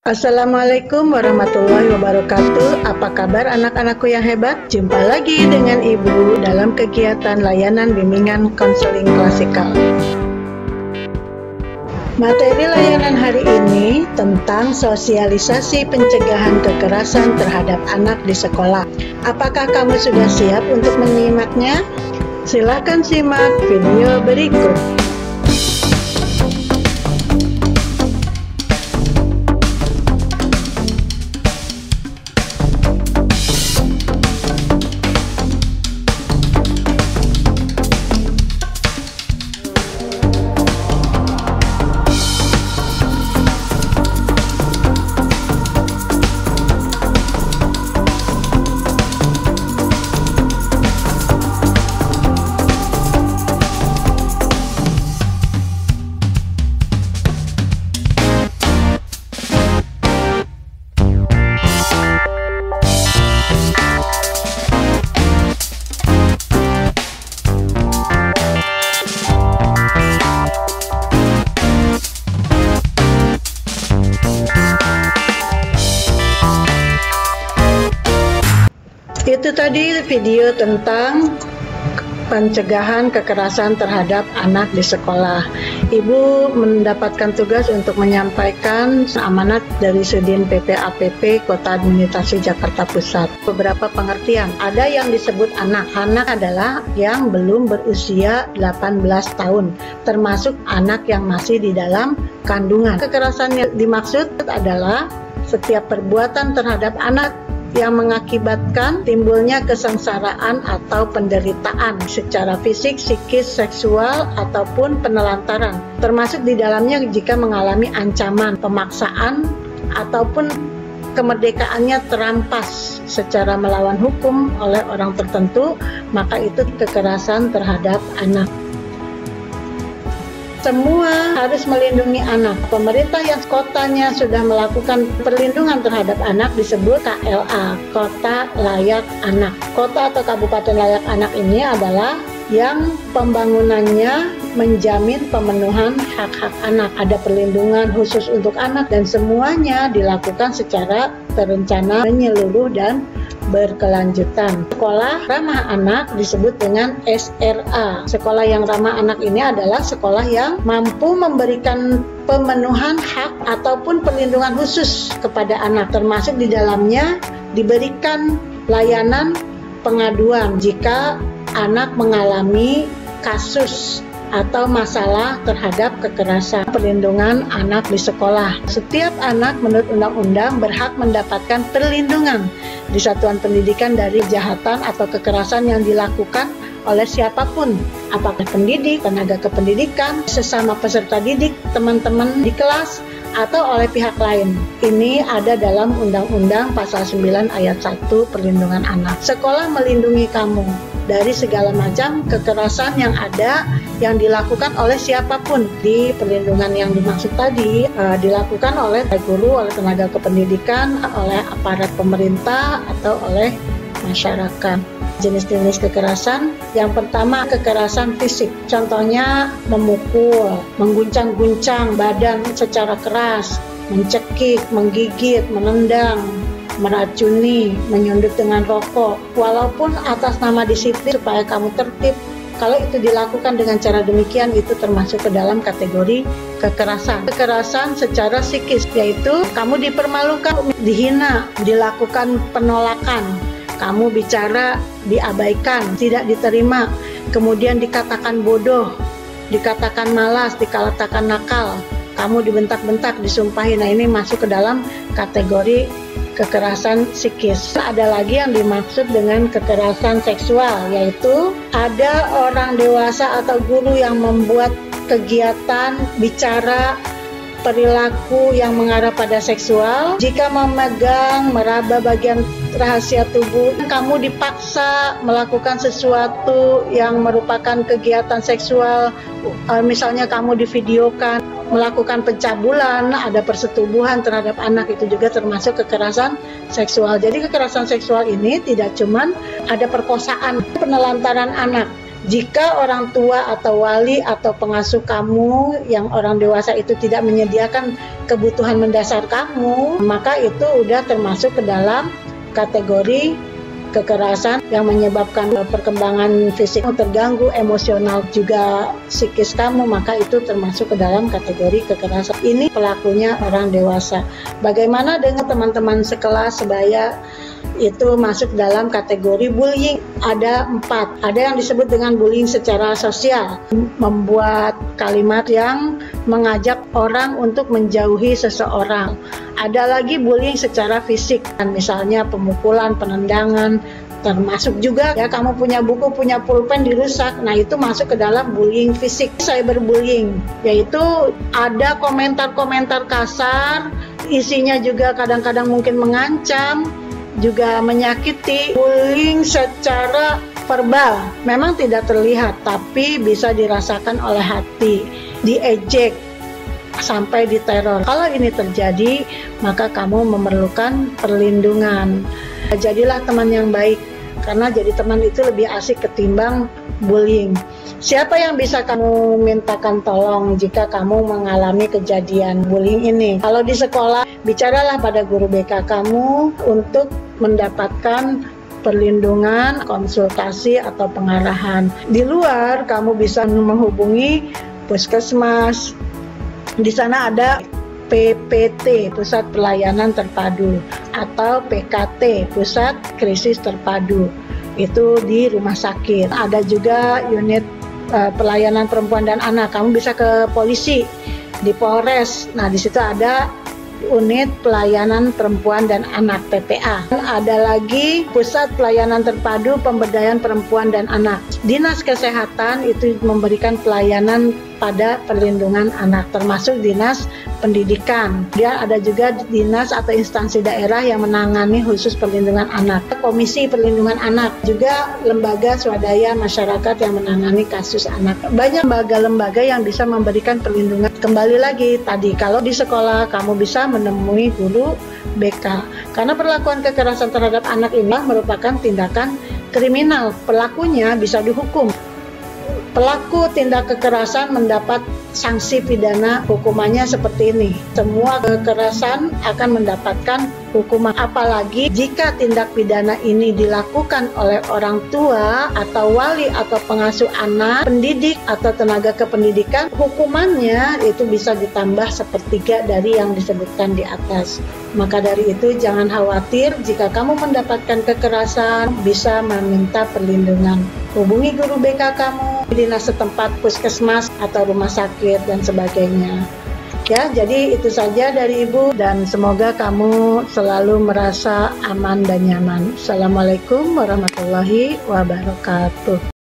Assalamualaikum warahmatullahi wabarakatuh. Apa kabar anak-anakku yang hebat? Jumpa lagi dengan Ibu dalam kegiatan layanan bimbingan konseling klasikal. Materi layanan hari ini tentang sosialisasi pencegahan kekerasan terhadap anak di sekolah. Apakah kamu sudah siap untuk menyimaknya? Silakan simak video berikut. Itu tadi video tentang pencegahan kekerasan terhadap anak di sekolah. Ibu mendapatkan tugas untuk menyampaikan amanat dari Sudin PPAPP Kota Administrasi Jakarta Pusat. Beberapa pengertian. Ada yang disebut anak. Anak adalah yang belum berusia 18 tahun, termasuk anak yang masih di dalam kandungan. Kekerasan yang dimaksud adalah setiap perbuatan terhadap anak yang mengakibatkan timbulnya kesengsaraan atau penderitaan secara fisik, psikis, seksual, ataupun penelantaran, termasuk di dalamnya jika mengalami ancaman, pemaksaan, ataupun kemerdekaannya terampas secara melawan hukum oleh orang tertentu, maka itu kekerasan terhadap anak. Semua harus melindungi anak. Pemerintah yang kotanya sudah melakukan perlindungan terhadap anak disebut KLA, Kota Layak Anak. Kota atau Kabupaten Layak Anak ini adalah yang pembangunannya menjamin pemenuhan hak-hak anak. Ada perlindungan khusus untuk anak dan semuanya dilakukan secara terencana, menyeluruh, dan berkelanjutan. Sekolah ramah anak disebut dengan SRA. Sekolah yang ramah anak ini adalah sekolah yang mampu memberikan pemenuhan hak ataupun perlindungan khusus kepada anak, termasuk di dalamnya diberikan layanan pengaduan jika anak mengalami kasus atau masalah terhadap kekerasan. Perlindungan anak di sekolah. Setiap anak menurut undang-undang berhak mendapatkan perlindungan di satuan pendidikan dari kejahatan atau kekerasan yang dilakukan oleh siapapun, apakah pendidik, tenaga kependidikan, sesama peserta didik, teman-teman di kelas, atau oleh pihak lain. Ini ada dalam Undang-Undang Pasal 9 Ayat 1 Perlindungan Anak. Sekolah melindungi kamu dari segala macam kekerasan yang ada yang dilakukan oleh siapapun. Di perlindungan yang dimaksud tadi dilakukan oleh guru, oleh tenaga kependidikan, oleh aparat pemerintah, atau oleh masyarakat. Jenis-jenis kekerasan, yang pertama kekerasan fisik, contohnya memukul, mengguncang-guncang badan secara keras, mencekik, menggigit, menendang, meracuni, menyundut dengan rokok, walaupun atas nama disiplin supaya kamu tertib. Kalau itu dilakukan dengan cara demikian, itu termasuk ke dalam kategori kekerasan. Kekerasan secara psikis, yaitu kamu dipermalukan, dihina, dilakukan penolakan, kamu bicara diabaikan, tidak diterima, kemudian dikatakan bodoh, dikatakan malas, dikatakan nakal, kamu dibentak-bentak, disumpahi. Nah, ini masuk ke dalam kategori kekerasan psikis. Ada lagi yang dimaksud dengan kekerasan seksual, yaitu ada orang dewasa atau guru yang membuat kegiatan bicara perilaku yang mengarah pada seksual. Jika memegang, meraba bagian rahasia tubuh, kamu dipaksa melakukan sesuatu yang merupakan kegiatan seksual, misalnya kamu divideokan melakukan pencabulan, ada persetubuhan terhadap anak, itu juga termasuk kekerasan seksual. Jadi kekerasan seksual ini tidak cuman ada perkosaan, penelantaran anak. Jika orang tua atau wali atau pengasuh kamu yang orang dewasa itu tidak menyediakan kebutuhan mendasar kamu, maka itu udah termasuk ke dalam kategori kekerasan yang menyebabkan perkembangan fisik terganggu, emosional juga psikis kamu, maka itu termasuk ke dalam kategori kekerasan. Ini pelakunya orang dewasa. Bagaimana dengan teman-teman sekelas sebaya itu masuk dalam kategori bullying? Ada 4. Ada yang disebut dengan bullying secara sosial, membuat kalimat yang mengajak orang untuk menjauhi seseorang. Ada lagi bullying secara fisik, misalnya pemukulan, penendangan, termasuk juga ya kamu punya buku, punya pulpen dirusak. Nah, itu masuk ke dalam bullying fisik. Cyberbullying, yaitu ada komentar-komentar kasar, isinya juga kadang-kadang mungkin mengancam, juga menyakiti. Bullying secara verbal memang tidak terlihat, tapi bisa dirasakan oleh hati, diejek, sampai diteror. Kalau ini terjadi, maka kamu memerlukan perlindungan. Jadilah teman yang baik, karena jadi teman itu lebih asik ketimbang bullying. Siapa yang bisa kamu mintakan tolong jika kamu mengalami kejadian bullying ini? Kalau di sekolah, bicaralah pada guru BK kamu untuk mendapatkan perlindungan, konsultasi, atau pengarahan. Di luar, kamu bisa menghubungi puskesmas. Di sana ada PPT, Pusat Pelayanan Terpadu, atau PKT, Pusat Krisis Terpadu. Itu di rumah sakit. Ada juga unit pelayanan perempuan dan anak. Kamu bisa ke polisi, di Polres. Nah, di situ ada unit pelayanan perempuan dan anak, PPA. Ada lagi Pusat Pelayanan Terpadu Pemberdayaan Perempuan dan Anak. Dinas Kesehatan itu memberikan pelayanan pada perlindungan anak, termasuk Dinas Pendidikan. Dia ada juga dinas atau instansi daerah yang menangani khusus perlindungan anak. Komisi Perlindungan Anak, juga lembaga swadaya masyarakat yang menangani kasus anak. Banyak lembaga-lembaga yang bisa memberikan perlindungan. Kembali lagi tadi, kalau di sekolah kamu bisa menemui guru BK. Karena perlakuan kekerasan terhadap anak ini merupakan tindakan kriminal. Pelakunya bisa dihukum. Pelaku tindak kekerasan mendapat sanksi pidana, hukumannya seperti ini. Semua kekerasan akan mendapatkan hukuman, apalagi jika tindak pidana ini dilakukan oleh orang tua atau wali atau pengasuh anak, pendidik atau tenaga kependidikan, hukumannya itu bisa ditambah sepertiga dari yang disebutkan di atas. Maka dari itu jangan khawatir jika kamu mendapatkan kekerasan, bisa meminta perlindungan. Hubungi guru BK kamu, dinas setempat, puskesmas atau rumah sakit dan sebagainya. Ya, jadi itu saja dari Ibu, dan semoga kamu selalu merasa aman dan nyaman. Assalamualaikum warahmatullahi wabarakatuh.